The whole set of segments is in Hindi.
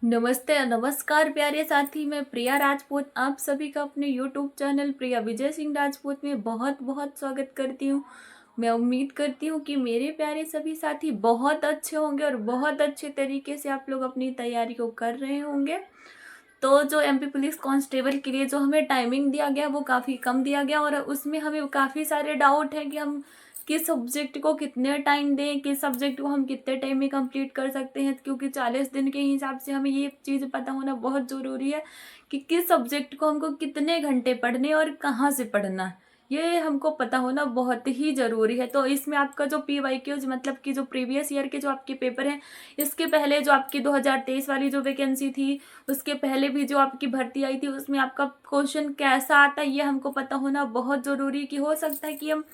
नमस्ते नमस्कार प्यारे साथी, मैं प्रिया राजपूत आप सभी का अपने यूट्यूब चैनल प्रिया विजय सिंह राजपूत में बहुत बहुत स्वागत करती हूँ। मैं उम्मीद करती हूँ कि मेरे प्यारे सभी साथी बहुत अच्छे होंगे और बहुत अच्छे तरीके से आप लोग अपनी तैयारी को कर रहे होंगे। तो जो एमपी पुलिस कांस्टेबल के लिए जो हमें टाइमिंग दिया गया वो काफ़ी कम दिया गया और उसमें हमें काफ़ी सारे डाउट हैं कि हम किस सब्जेक्ट को कितने टाइम दें, किस सब्जेक्ट को हम कितने टाइम में कंप्लीट कर सकते हैं, क्योंकि 40 दिन के हिसाब से हमें ये चीज़ पता होना बहुत ज़रूरी है कि किस सब्जेक्ट को हमको कितने घंटे पढ़ने और कहाँ से पढ़ना है। ये हमको पता होना बहुत ही ज़रूरी है। तो इसमें आपका जो PYQs मतलब कि जो प्रीवियस ईयर के जो आपके पेपर हैं, इसके पहले जो आपकी 2023 वाली जो वैकेंसी थी, उसके पहले भी जो आपकी भर्ती आई थी, उसमें आपका क्वेश्चन कैसा आता है ये हमको पता होना बहुत ज़रूरी है। कि हो सकता है कि हम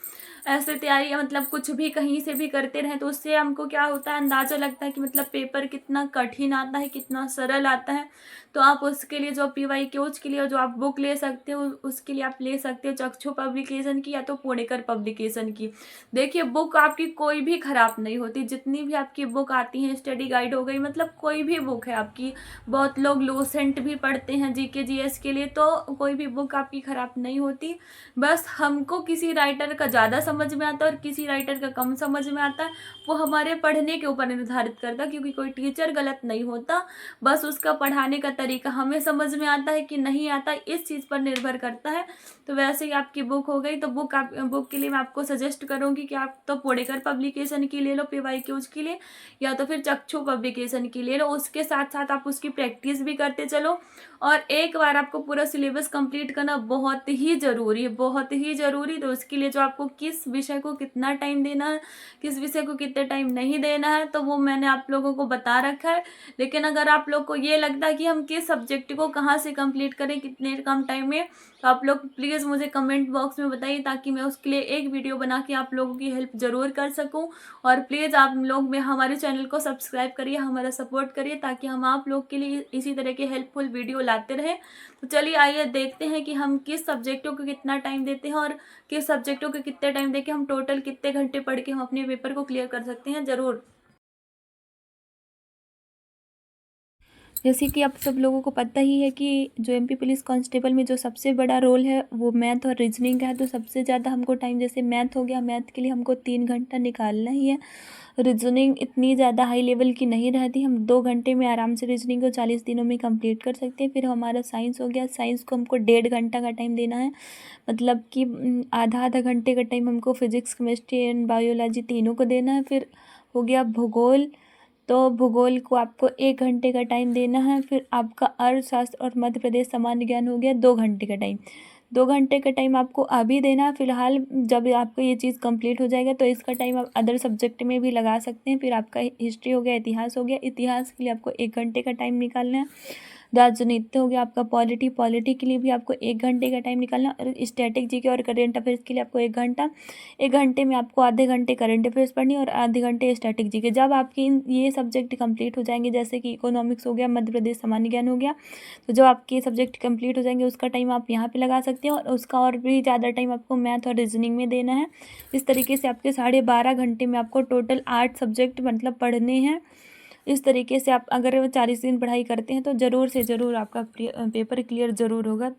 ऐसे तैयारी मतलब कुछ भी कहीं से भी करते रहें तो उससे हमको क्या होता है, अंदाज़ा लगता है कि मतलब पेपर कितना कठिन आता है, कितना सरल आता है। तो आप उसके लिए जो PYQs के लिए जो आप बुक ले सकते हो, उसके लिए आप ले सकते हो चक्षु पब्लिकेशन की या तो पुणेकर पब्लिकेशन की। देखिए, बुक आपकी कोई भी ख़राब नहीं होती, जितनी भी आपकी बुक आती हैं, स्टडी गाइड हो गई, मतलब कोई भी बुक है आपकी। बहुत लोग लूसेंट भी पढ़ते हैं GK GS के लिए, तो कोई भी बुक आपकी ख़राब नहीं होती। बस हमको किसी राइटर का ज़्यादा समझ में आता है और किसी राइटर का कम समझ में आता है, वो हमारे पढ़ने के ऊपर निर्धारित करता है, क्योंकि कोई टीचर गलत नहीं होता। बस उसका पढ़ाने का तरीका हमें समझ में आता है कि नहीं आता, इस चीज़ पर निर्भर करता है। तो वैसे ही आपकी बुक हो गई, तो बुक के लिए मैं आपको सजेस्ट करूँगी कि आप तो पुणेकर पब्लिकेशन की ले लो PYQs के लिए, या तो फिर चक्षु पब्लिकेशन की ले लो। उसके साथ साथ आप उसकी प्रैक्टिस भी करते चलो। और एक बार आपको पूरा सिलेबस कंप्लीट करना बहुत ही ज़रूरी है, बहुत ही ज़रूरी। तो उसके लिए जो आपको किस विषय को कितना टाइम देना है, किस विषय को कितने टाइम नहीं देना है, तो वो मैंने आप लोगों को बता रखा है। लेकिन अगर आप लोग को ये लगता है कि हम किस सब्जेक्ट को कहाँ से कंप्लीट करें कितने कम टाइम में, तो आप लोग प्लीज़ मुझे कमेंट बॉक्स में बताइए, ताकि मैं उसके लिए एक वीडियो बना के आप लोगों की हेल्प ज़रूर कर सकूं। और प्लीज़ आप लोग में हमारे चैनल को सब्सक्राइब करिए, हमारा सपोर्ट करिए, ताकि हम आप लोग के लिए इसी तरह के हेल्पफुल वीडियो लाते रहें। तो चलिए आइए देखते हैं कि हम किस सब्जेक्टों को कितना टाइम देते हैं और किस सब्जेक्टों को कितने टाइम देके हम टोटल कितने घंटे पढ़ के हम अपने पेपर को क्लियर कर सकते हैं। ज़रूर। जैसे कि आप सब लोगों को पता ही है कि जो एमपी पुलिस कांस्टेबल में जो सबसे बड़ा रोल है वो मैथ और रीजनिंग का है। तो सबसे ज़्यादा हमको टाइम, जैसे मैथ हो गया, मैथ के लिए हमको 3 घंटा निकालना ही है। रीजनिंग इतनी ज़्यादा हाई लेवल की नहीं रहती, हम 2 घंटे में आराम से रीजनिंग को 40 दिनों में कंप्लीट कर सकते हैं। फिर हमारा साइंस हो गया, साइंस को हमको 1.5 घंटा का टाइम देना है। मतलब कि आधा आधा घंटे का टाइम हमको फिजिक्स केमिस्ट्री एंड बायोलॉजी तीनों को देना है। फिर हो गया भूगोल, तो भूगोल को आपको 1 घंटे का टाइम देना है। फिर आपका अर्थशास्त्र और मध्य प्रदेश सामान्य ज्ञान हो गया 2 घंटे का टाइम। 2 घंटे का टाइम आपको अभी देना है फिलहाल। जब आपको ये चीज़ कंप्लीट हो जाएगा तो इसका टाइम आप अदर सब्जेक्ट में भी लगा सकते हैं। फिर आपका हिस्ट्री हो गया, इतिहास हो गया, इतिहास के लिए आपको 1 घंटे का टाइम निकालना है। राजनीति हो गया आपका, पॉलिटी के लिए भी आपको 1 घंटे का टाइम निकालना है। और स्टैटिक जीके और करेंट अफेयर्स के लिए आपको 1 घंटा। 1 घंटे में आपको आधे घंटे करेंट अफेयर्स पढ़नी और आधे घंटे स्टैटिक जीके। जब आपके ये सब्जेक्ट कंप्लीट हो जाएंगे, जैसे कि इकोनॉमिक्स हो गया, मध्य प्रदेश सामान्य ज्ञान हो गया, तो जब आपके सब्जेक्ट कंप्लीट हो जाएंगे उसका टाइम आप यहाँ पे लगा सकते हैं। और उसका और भी ज़्यादा टाइम आपको मैथ और रीजनिंग में देना है। इस तरीके से आपके 12.5 घंटे में आपको टोटल 8 सब्जेक्ट मतलब पढ़ने हैं। इस तरीके से आप अगर 40 दिन पढ़ाई करते हैं तो ज़रूर से ज़रूर आपका पेपर क्लियर ज़रूर होगा।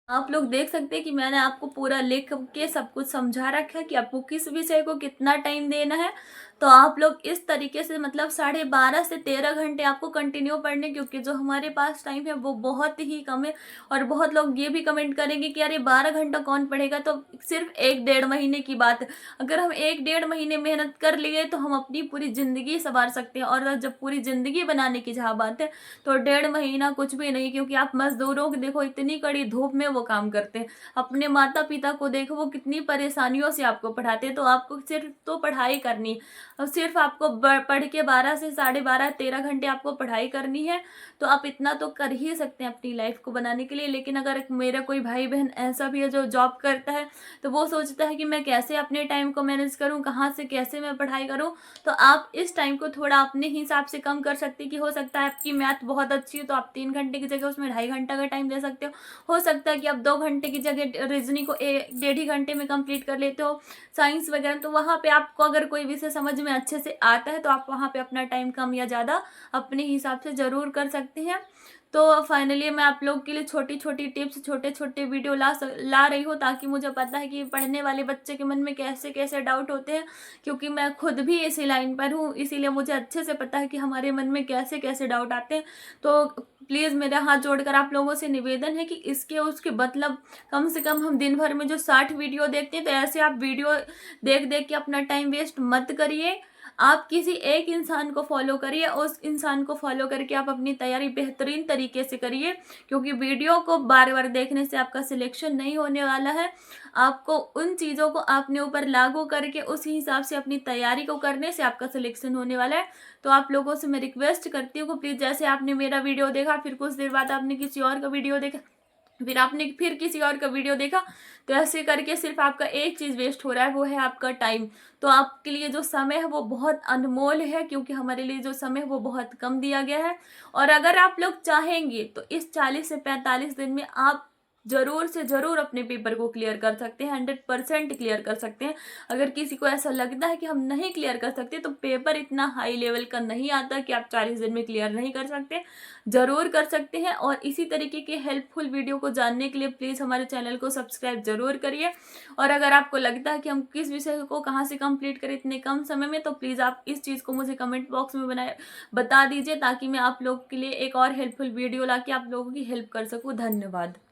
आप लोग देख सकते हैं कि मैंने आपको पूरा लिख के सब कुछ समझा रखा है कि आपको किस विषय को कितना टाइम देना है। तो आप लोग इस तरीके से मतलब 12.5 से 13 घंटे आपको कंटिन्यू पढ़ने, क्योंकि जो हमारे पास टाइम है वो बहुत ही कम है। और बहुत लोग ये भी कमेंट करेंगे कि अरे 12 घंटा कौन पढ़ेगा, तो सिर्फ 1 डेढ़ महीने की बात है। अगर हम 1 डेढ़ महीने मेहनत कर लिए तो हम अपनी पूरी ज़िंदगी संवार सकते हैं। और जब पूरी ज़िंदगी बनाने की जहाँ बात है तो 1.5 महीना कुछ भी नहीं। क्योंकि आप मजदूरों को देखो, इतनी कड़ी धूप में वो काम करते हैं। अपने माता पिता को देखो, वो कितनी परेशानियों से आपको पढ़ाते हैं। तो आपको सिर्फ तो पढ़ाई करनी है। अब सिर्फ आपको पढ़ के 12 से 12.5 13 घंटे आपको पढ़ाई करनी है। तो आप इतना तो कर ही सकते हैं अपनी लाइफ को बनाने के लिए। लेकिन अगर मेरा कोई भाई बहन ऐसा भी है जो जॉब करता है, तो वो सोचता है कि मैं कैसे अपने टाइम को मैनेज करूं, कहाँ से कैसे मैं पढ़ाई करूं, तो आप इस टाइम को थोड़ा अपने हिसाब से कम कर सकते हैं। कि हो सकता है आपकी मैथ बहुत अच्छी है तो आप 3 घंटे की जगह उसमें 2.5 घंटा का टाइम दे सकते हो। सकता है कि कि आप 2 घंटे की जगह रीजनिंग को 1 डेढ़ ही घंटे में कंप्लीट कर लेते हो, साइंस वगैरह, तो वहाँ पे आपको अगर कोई विषय समझ में अच्छे से आता है तो आप वहाँ पे अपना टाइम कम या ज़्यादा अपने हिसाब से ज़रूर कर सकते हैं। तो फाइनली मैं आप लोग के लिए छोटी छोटी टिप्स, छोटे छोटे वीडियो ला रही हूँ, ताकि मुझे पता है कि पढ़ने वाले बच्चे के मन में कैसे कैसे डाउट होते हैं, क्योंकि मैं खुद भी इसी लाइन पर हूँ, इसीलिए मुझे अच्छे से पता है कि हमारे मन में कैसे कैसे डाउट आते हैं। तो प्लीज़ मेरा हाथ जोड़कर आप लोगों से निवेदन है कि इसके उसके मतलब कम से कम हम दिन भर में जो 60 वीडियो देखते हैं, तो ऐसे आप वीडियो देख देख के अपना टाइम वेस्ट मत करिए। आप किसी एक इंसान को फॉलो करिए, उस इंसान को फॉलो करके आप अपनी तैयारी बेहतरीन तरीके से करिए, क्योंकि वीडियो को बार बार देखने से आपका सिलेक्शन नहीं होने वाला है। आपको उन चीज़ों को अपने ऊपर लागू करके उसी हिसाब से अपनी तैयारी को करने से आपका सिलेक्शन होने वाला है। तो आप लोगों से मैं रिक्वेस्ट करती हूँ कि प्लीज़, जैसे आपने मेरा वीडियो देखा, फिर कुछ देर बाद आपने किसी और का वीडियो देखा, फिर आपने फिर किसी और का वीडियो देखा, तो ऐसे करके सिर्फ आपका एक चीज़ वेस्ट हो रहा है, वो है आपका टाइम। तो आपके लिए जो समय है वो बहुत अनमोल है, क्योंकि हमारे लिए जो समय है वो बहुत कम दिया गया है। और अगर आप लोग चाहेंगे तो इस 40 से 45 दिन में आप ज़रूर से ज़रूर अपने पेपर को क्लियर कर सकते हैं, 100% क्लियर कर सकते हैं। अगर किसी को ऐसा लगता है कि हम नहीं क्लियर कर सकते, तो पेपर इतना हाई लेवल का नहीं आता कि आप 40 दिन में क्लियर नहीं कर सकते, ज़रूर कर सकते हैं। और इसी तरीके के हेल्पफुल वीडियो को जानने के लिए प्लीज़ हमारे चैनल को सब्सक्राइब ज़रूर करिए। और अगर आपको लगता है कि हम किस विषय को कहाँ से कंप्लीट करें इतने कम समय में, तो प्लीज़ आप इस चीज़ को मुझे कमेंट बॉक्स में बता दीजिए, ताकि मैं आप लोग के लिए एक और हेल्पफुल वीडियो ला के आप लोगों की हेल्प कर सकूँ। धन्यवाद।